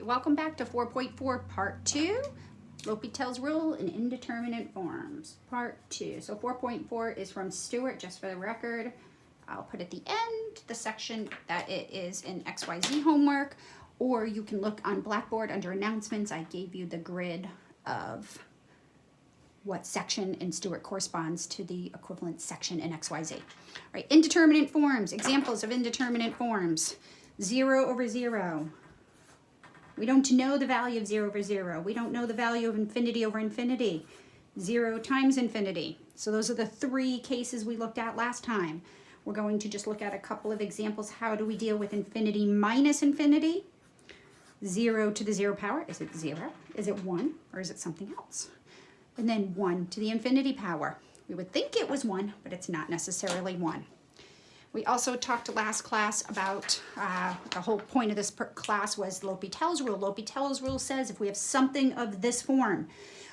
Welcome back to 4.4 Part 2, L'Hopital's Rule in Indeterminate Forms, Part 2. So 4.4 is from Stuart, just for the record. I'll put at the end the section that it is in XYZ homework, or you can look on Blackboard under announcements. I gave you the grid of what section in Stuart corresponds to the equivalent section in XYZ. All right, indeterminate forms, examples of indeterminate forms. 0 over 0. We don't know the value of 0 over 0. We don't know the value of infinity over infinity. 0 times infinity. So those are the three cases we looked at last time. We're going to just look at a couple of examples. How do we deal with infinity minus infinity? 0 to the 0 power. Is it 0? Is it 1? Or is it something else? And then 1 to the infinity power. We would think it was 1, but it's not necessarily 1. We also talked last class about the whole point of this class was L'Hopital's rule. L'Hopital's rule says if we have something of this form,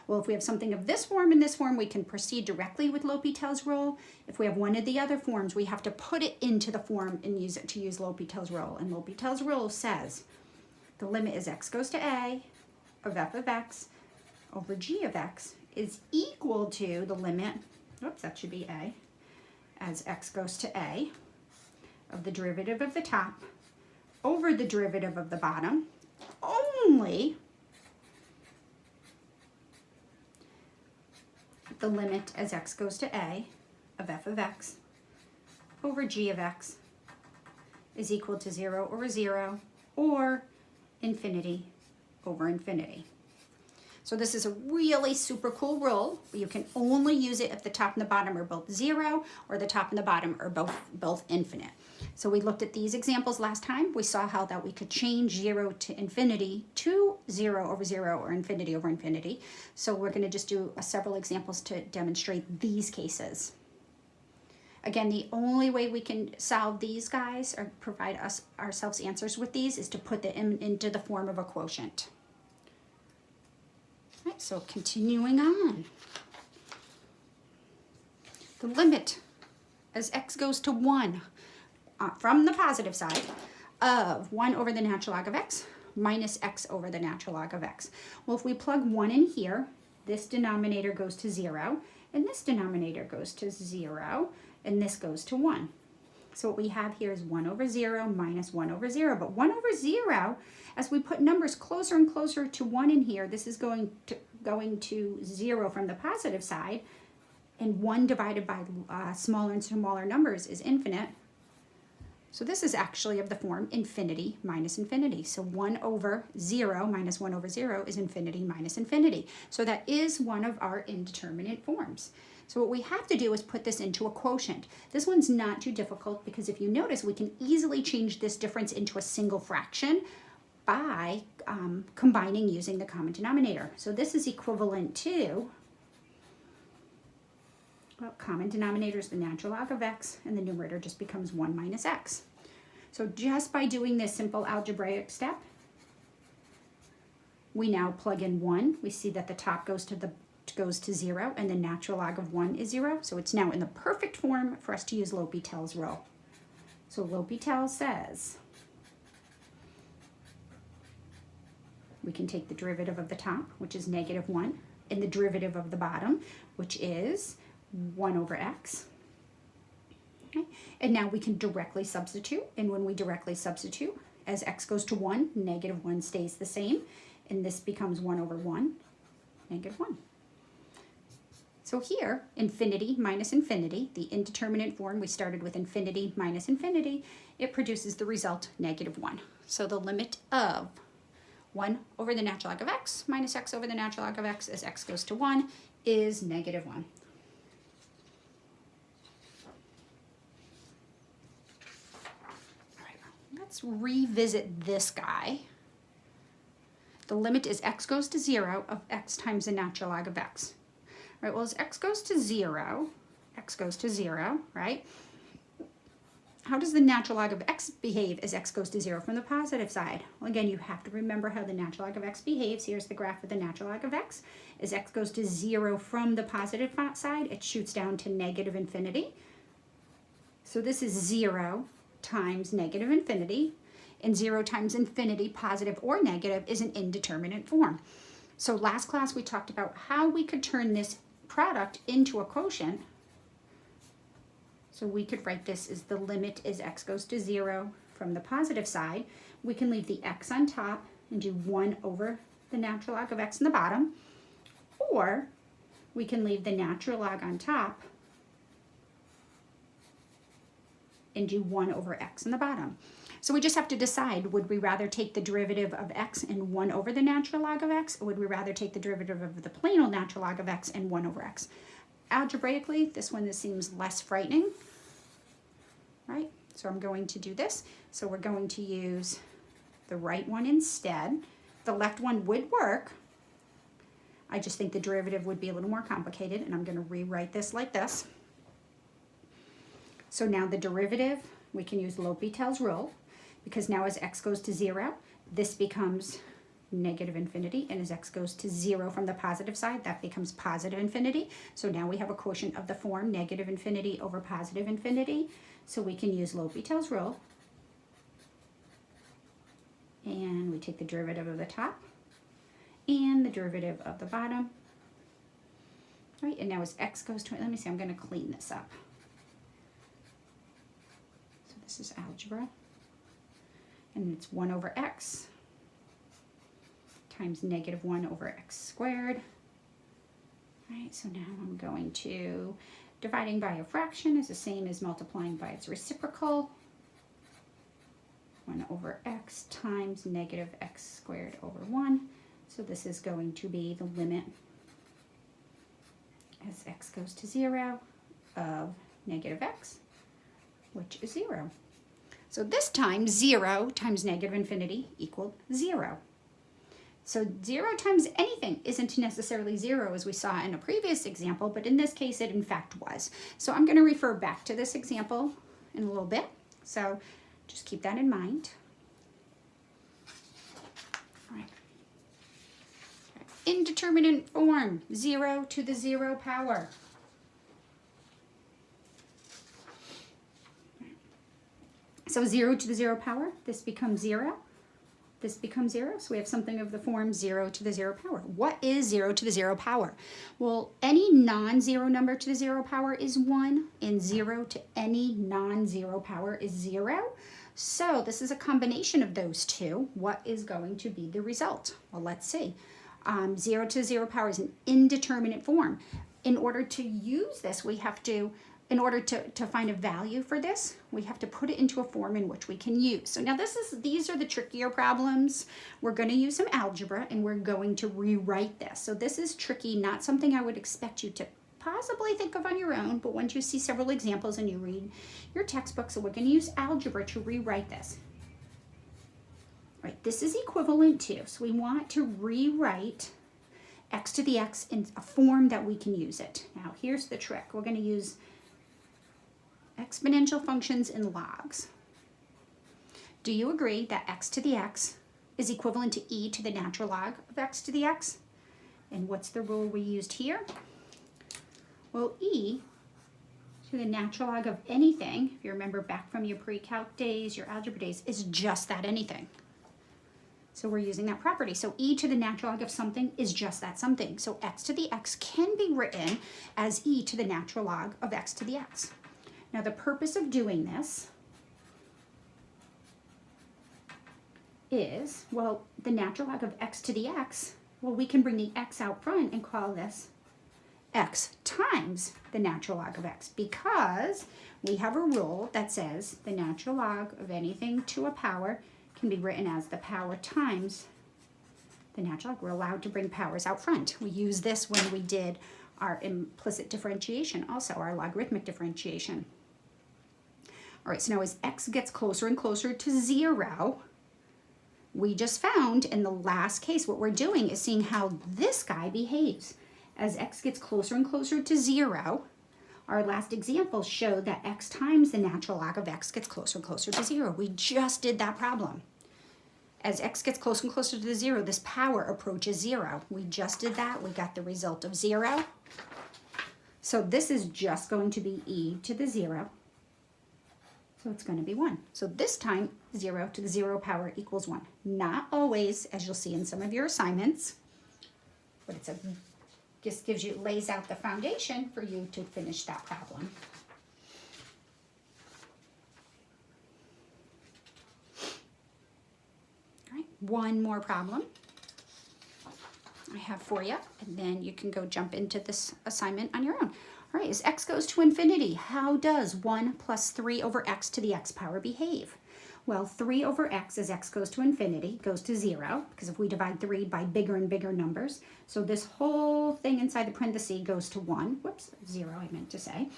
well, if we have something of this form and this form, we can proceed directly with L'Hopital's rule. If we have one of the other forms, we have to put it into the form and use it to use L'Hopital's rule. And L'Hopital's rule says the limit is x goes to a of f of x over g of x is equal to the limit, oops, that should be a, as x goes to a, of the derivative of the top over the derivative of the bottom, only the limit as x goes to a of f of x over g of x is equal to 0 over 0 or infinity over infinity. So this is a really super cool rule. You can only use it if the top and the bottom are both 0 or the top and the bottom are both infinite. So we looked at these examples last time. We saw how that we could change 0 to infinity to 0 over 0 or infinity over infinity. So we're going to just do several examples to demonstrate these cases. Again, the only way we can solve these guys or provide ourselves answers with these is to put them into the form of a quotient. Right, so continuing on. The limit as x goes to 1 from the positive side of 1 over the natural log of x minus x over the natural log of x. Well, if we plug 1 in here, this denominator goes to 0, and this denominator goes to 0, and this goes to 1. So what we have here is 1 over 0 minus 1 over 0. But 1 over 0, as we put numbers closer and closer to 1 in here, this is going to 0 from the positive side. And 1 divided by smaller and smaller numbers is infinite. So this is actually of the form infinity minus infinity. So 1 over 0 minus 1 over 0 is infinity minus infinity. So that is one of our indeterminate forms. So what we have to do is put this into a quotient. This one's not too difficult because if you notice, we can easily change this difference into a single fraction by combining using the common denominator. So this is equivalent to, well, common denominator is the natural log of x, and the numerator just becomes 1 minus x. So just by doing this simple algebraic step, we now plug in 1. We see that the top goes to 0, and the natural log of 1 is 0. So it's now in the perfect form for us to use L'Hopital's rule. So L'Hopital says we can take the derivative of the top, which is negative 1, and the derivative of the bottom, which is 1 over x. Okay. And now we can directly substitute, and when we directly substitute, as x goes to 1, negative 1 stays the same, and this becomes 1 over 1, negative 1. So here, infinity minus infinity, the indeterminate form, we started with infinity minus infinity, it produces the result negative 1. So the limit of 1 over the natural log of x minus x over the natural log of x as x goes to 1 is negative 1. All right, let's revisit this guy. The limit is x goes to 0 of x times the natural log of x. Right, well, as x goes to 0, right? How does the natural log of x behave as x goes to 0 from the positive side? Well, again, you have to remember how the natural log of x behaves. Here's the graph of the natural log of x. As x goes to 0 from the positive side, it shoots down to negative infinity. So this is 0 times negative infinity. and 0 times infinity, positive or negative, is an indeterminate form. So last class we talked about how we could turn this product into a quotient. So we could write this as the limit as x goes to 0 from the positive side. We can leave the x on top and do 1 over the natural log of x in the bottom, or we can leave the natural log on top and do 1 over x in the bottom. So we just have to decide, would we rather take the derivative of x and 1 over the natural log of x, or would we rather take the derivative of the plain old natural log of x and 1 over x? Algebraically, this one seems less frightening, right? So I'm going to do this. So we're going to use the right one instead. The left one would work. I just think the derivative would be a little more complicated, and I'm going to rewrite this like this. So now the derivative, we can use L'Hopital's rule, because now as x goes to 0, this becomes negative infinity, and as x goes to 0 from the positive side, that becomes positive infinity. So now we have a quotient of the form negative infinity over positive infinity. So we can use L'Hopital's rule, and we take the derivative of the top and the derivative of the bottom. Right, and now as x goes to, let me see, I'm going to clean this up. So this is algebra, and it's 1 over x times negative 1 over x squared. Right, so now I'm going to, dividing by a fraction is the same as multiplying by its reciprocal. 1 over x times negative x squared over 1. So this is going to be the limit as x goes to 0 of negative x, which is 0. So this time 0 times negative infinity equaled 0. So 0 times anything isn't necessarily 0 as we saw in a previous example, but in this case it in fact was. So I'm going to refer back to this example in a little bit. So just keep that in mind. All right. Indeterminate form, 0 to the 0 power. So 0 to the 0 power, this becomes 0. This becomes 0, so we have something of the form 0 to the 0 power. What is 0 to the 0 power? Well, any non-zero number to the 0 power is 1, and 0 to any non-zero power is 0. So this is a combination of those two. What is going to be the result? Well, let's see. 0 to the 0 power is an indeterminate form. In order to use this, we have to, in order to find a value for this, we have to put it into a form in which we can use. So now these are the trickier problems. We're going to use some algebra, and we're going to rewrite this. So this is tricky, not something I would expect you to possibly think of on your own, but once you see several examples and you read your textbook, so we're going to use algebra to rewrite this. Right, this is equivalent to, so we want to rewrite x to the x in a form that we can use it. Now here's the trick. We're going to use exponential functions in logs. Do you agree that x to the x is equivalent to e to the natural log of x to the x? And what's the rule we used here? Well, e to the natural log of anything, if you remember back from your pre-calc days, your algebra days, is just that anything. So we're using that property. So e to the natural log of something is just that something. So x to the x can be written as e to the natural log of x to the x. Now the purpose of doing this is, well, the natural log of x to the x, well, we can bring the x out front and call this x times the natural log of x, because we have a rule that says the natural log of anything to a power can be written as the power times the natural log. We're allowed to bring powers out front. We used this when we did our implicit differentiation, also our logarithmic differentiation. All right, so now as x gets closer and closer to 0, we just found in the last case what we're doing is seeing how this guy behaves. As x gets closer and closer to 0, our last example showed that x times the natural log of x gets closer and closer to 0. We just did that problem. As x gets closer and closer to the 0, this power approaches 0. We just did that. We got the result of 0. So this is just going to be e to the 0 So it's going to be 1. So this time, 0 to the 0 power equals 1. Not always, as you'll see in some of your assignments, but it's just gives you, lays out the foundation for you to finish that problem. All right, one more problem I have for you, and then you can go jump into this assignment on your own. All right, as x goes to infinity, how does 1 plus 3 over x to the x power behave? Well, 3 over x as x goes to infinity goes to 0, because if we divide 3 by bigger and bigger numbers, so this whole thing inside the parenthesis goes to 1. Whoops, 0 I meant to say.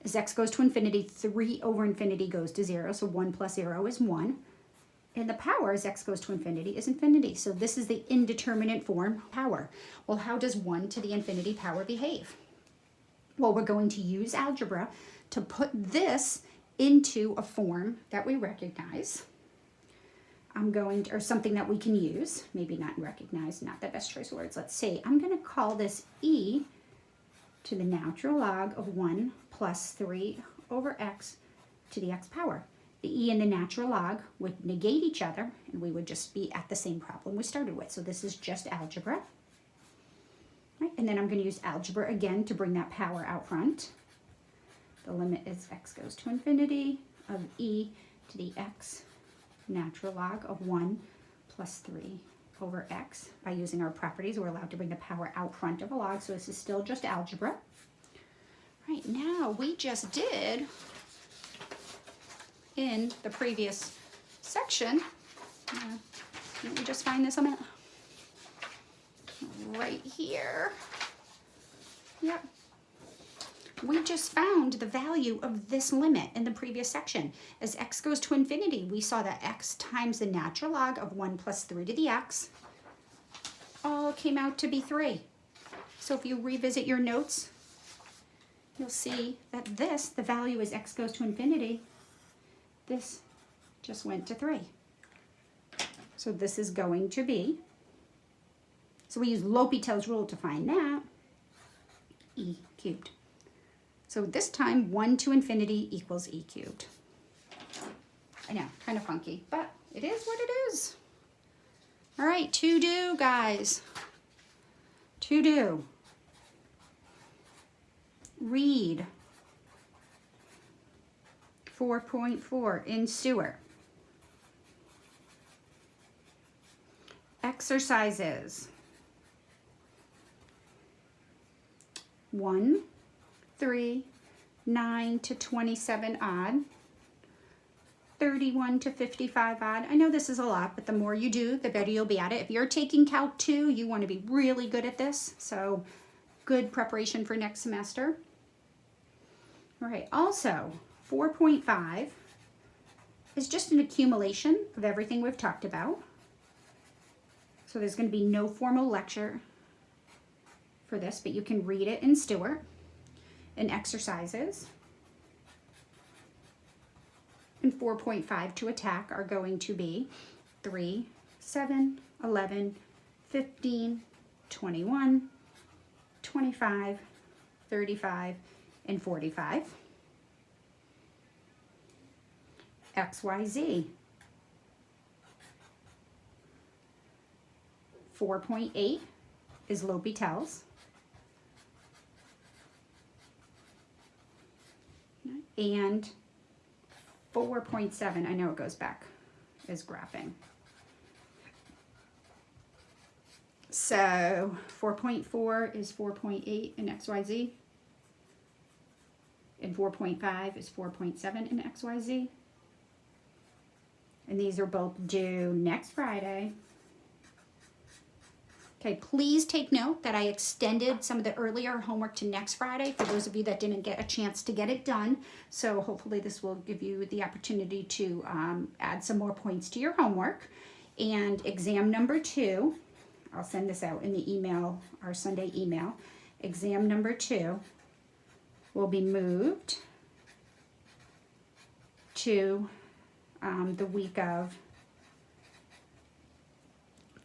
As x goes to infinity, 3 over infinity goes to 0, so 1 plus 0 is 1. And the power as x goes to infinity is infinity. So this is the indeterminate form power. Well, how does 1 to the infinity power behave? Well, we're going to use algebra to put this into a form that we recognize. Or something that we can use. Maybe not recognize, not the best choice of words. Let's see. I'm going to call this e to the natural log of 1 plus 3 over x to the x power. The e and the natural log would negate each other, and we would just be at the same problem we started with. So this is just algebra. Right? And then I'm going to use algebra again to bring that power out front. The limit is x goes to infinity of e to the x natural log of 1 plus 3 over x. By using our properties, we're allowed to bring the power out front of a log, so this is still just algebra. Right, now we just did, in the previous section, let me just find this a minute. Right here. Yep. We just found the value of this limit in the previous section. As x goes to infinity, we saw that x times the natural log of 1 plus 3 to the x all came out to be 3. So if you revisit your notes, you'll see that this, the value as x goes to infinity, this just went to 3. So this is going to be, so we use L'Hopital's rule to find that, e cubed. So this time, 1 to infinity equals e cubed. I know, kind of funky, but it is what it is. All right, to do, guys. To do. Read 4.4 in Stewart. Exercises 1, 3, 9 to 27 odd, 31 to 55 odd. I know this is a lot, but the more you do, the better you'll be at it. If you're taking Calc 2, you want to be really good at this, so good preparation for next semester. All right, also 4.5 is just an accumulation of everything we've talked about. So there's going to be no formal lecture for this, but you can read it in Stewart. And exercises in 4.5 to attack are going to be 3, 7, 11, 15, 21, 25, 35, and 45. XYZ. 4.8 is L'Hopital's. And 4.7, I know it goes back, is graphing. So 4.4 is 4.8 in XYZ. And 4.5 is 4.7 in XYZ. And these are both due next Friday. Okay, please take note that I extended some of the earlier homework to next Friday for those of you that didn't get a chance to get it done. So hopefully this will give you the opportunity to add some more points to your homework. And exam number 2, I'll send this out in the email, our Sunday email. Exam number 2 will be moved to the week of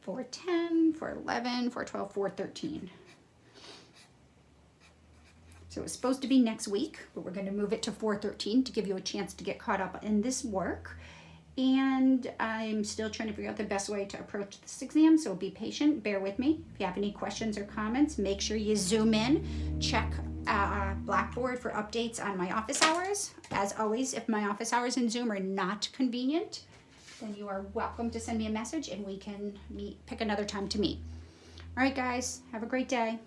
410, 411, 412, 413. So it's supposed to be next week, but we're going to move it to 4/13 to give you a chance to get caught up in this work. And I'm still trying to figure out the best way to approach this exam, so be patient, bear with me. If you have any questions or comments, make sure you zoom in, check Blackboard for updates on my office hours. As always, if my office hours in Zoom are not convenient, then you are welcome to send me a message and we can pick another time to meet. All right, guys, have a great day.